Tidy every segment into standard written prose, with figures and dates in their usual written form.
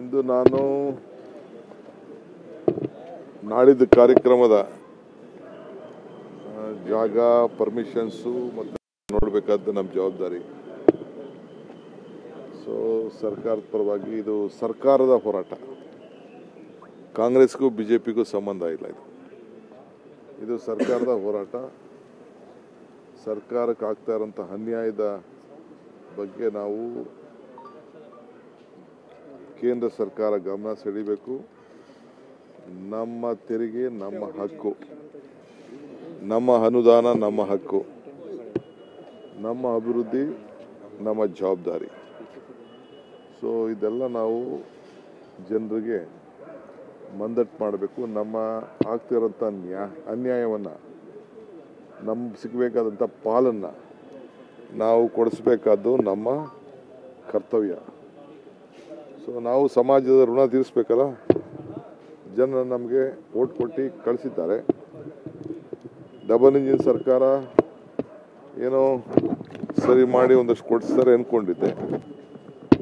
ಇಂದು ನಾನು ನಾಡಿದ್ದು ಕಾರ್ಯಕ್ರಮದ ಜಾಗ ಪರ್ಮಿಷನ್ಸು ಮತ್ತು ನೋಡಬೇಕಾದ ನಮ್ಮ ಜವಾಬ್ದಾರಿ. ಸೊ ಸರ್ಕಾರದ ಪರವಾಗಿ ಇದು ಸರ್ಕಾರದ ಹೋರಾಟ, ಕಾಂಗ್ರೆಸ್ಗೂ ಬಿಜೆಪಿಗೂ ಸಂಬಂಧ ಇಲ್ಲ. ಇದು ಸರ್ಕಾರದ ಹೋರಾಟ. ಸರ್ಕಾರಕ್ಕೆ ಆಗ್ತಾ ಇರೋಂಥ ಅನ್ಯಾಯದ ಬಗ್ಗೆ ನಾವು ಕೇಂದ್ರ ಸರ್ಕಾರ ಗಮನ ಸೆಳೀಬೇಕು. ನಮ್ಮ ತೆರಿಗೆ ನಮ್ಮ ಹಕ್ಕು, ನಮ್ಮ ಅನುದಾನ ನಮ್ಮ ಹಕ್ಕು, ನಮ್ಮ ಅಭಿವೃದ್ಧಿ ನಮ್ಮ ಜವಾಬ್ದಾರಿ. ಸೊ ಇದೆಲ್ಲ ನಾವು ಜನರಿಗೆ ಮಂದಟ್ಟು ಮಾಡಬೇಕು. ನಮ್ಮ ಆಗ್ತಿರೋಂಥ ಅನ್ಯಾಯವನ್ನು, ನಮ್ಗೆ ಸಿಗಬೇಕಾದಂಥ ಪಾಲನ್ನು ನಾವು ಕೊಡಿಸ್ಬೇಕಾದ್ದು ನಮ್ಮ ಕರ್ತವ್ಯ. ಸೊ ನಾವು ಸಮಾಜದ ಋಣ ತೀರಿಸ್ಬೇಕಲ್ಲ. ಜನ ನಮಗೆ ಓಟ್ ಕೊಟ್ಟು ಕಳಿಸಿದ್ದಾರೆ. ಡಬಲ್ ಇಂಜಿನ್ ಸರ್ಕಾರ ಏನೋ ಸರಿ ಮಾಡಿ ಒಂದಷ್ಟು ಕೊಡಿಸ್ತಾರೆ ಅಂದ್ಕೊಂಡಿದ್ದೆ.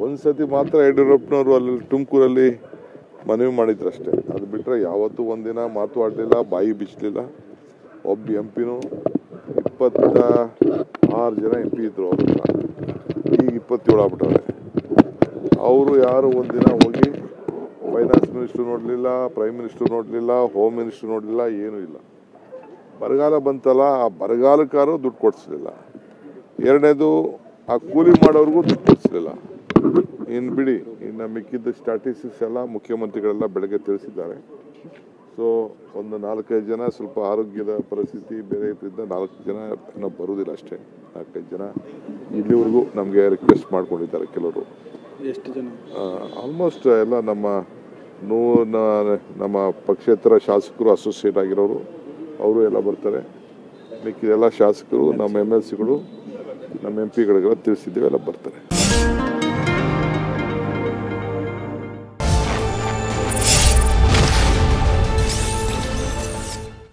ಒಂದು ಸತಿ ಮಾತ್ರ ಯಡಿಯೂರಪ್ಪನವರು ಅಲ್ಲಿ ತುಮಕೂರಲ್ಲಿ ಮನವಿ ಮಾಡಿದ್ರಷ್ಟೇ. ಅದು ಬಿಟ್ಟರೆ ಯಾವತ್ತೂ ಒಂದಿನ ಮಾತಾಡಲಿಲ್ಲ, ಬಾಯಿ ಬಿಚ್ಚಲಿಲ್ಲ. ಒಬ್ಬ ಎಂ ಪಿನೂ 26 ಜನ ಎಂ ಪಿ ಇದ್ರು ಅವ್ರ ಹತ್ರ, ಈಗ 27 ಆಗ್ಬಿಟ್ಟವ್ರೆ. ಅವರು ಯಾರು ಒಂದಿನ ಹೋಗಿ ಫೈನಾನ್ಸ್ ಮಿನಿಸ್ಟ್ರು ನೋಡಲಿಲ್ಲ, ಪ್ರೈಮ್ ಮಿನಿಸ್ಟ್ರು ನೋಡಲಿಲ್ಲ, ಹೋಮ್ ಮಿನಿಸ್ಟ್ರು ನೋಡಲಿಲ್ಲ, ಏನೂ ಇಲ್ಲ. ಬರಗಾಲ ಬಂತಲ್ಲ, ಆ ಬರಗಾಲಕ್ಕಾರು ದುಡ್ಡು ಕೊಡಿಸ್ಲಿಲ್ಲ. ಎರಡನೇದು ಆ ಕೂಲಿ ಮಾಡೋರಿಗೂ ದುಡ್ಡು ಕೊಡಿಸ್ಲಿಲ್ಲ. ಇನ್ನು ಬಿಡಿ, ಇನ್ನು ಮಿಕ್ಕಿದ್ದ ಸ್ಟ್ಯಾಟಿಸ್ಟಿಕ್ಸ್ ಎಲ್ಲ ಮುಖ್ಯಮಂತ್ರಿಗಳೆಲ್ಲ ಬೆಳಗ್ಗೆ ತಿಳಿಸಿದ್ದಾರೆ. ಸೊ ಒಂದು 4-5 ಜನ ಸ್ವಲ್ಪ ಆರೋಗ್ಯದ ಪರಿಸ್ಥಿತಿ ಬೇರೆ ಇದ್ರಿಂದ 4 ಜನ ಏನೋ ಬರುವುದಿಲ್ಲ ಅಷ್ಟೇ. 4-5 ಜನ ಇಲ್ಲಿವರೆಗೂ ನಮಗೆ ರಿಕ್ವೆಸ್ಟ್ ಮಾಡ್ಕೊಂಡಿದ್ದಾರೆ ಕೆಲವರು. ಎಷ್ಟು ಜನ? ಆಲ್ಮೋಸ್ಟ್ ಎಲ್ಲ ನಮ್ಮ ಪಕ್ಷೇತರ ಶಾಸಕರು ಅಸೋಸಿಯೇಟ್ ಆಗಿರೋರು ಅವರು ಎಲ್ಲ ಬರ್ತಾರೆ. ಮಿಕ್ಕಿದೆಲ್ಲ ಶಾಸಕರು, ನಮ್ಮ MLCಗಳು, ನಮ್ಮ MP ಗಳಿಗೆಲ್ಲ ತಿಳಿಸಿದ್ದೀವಿ, ಎಲ್ಲ ಬರ್ತಾರೆ.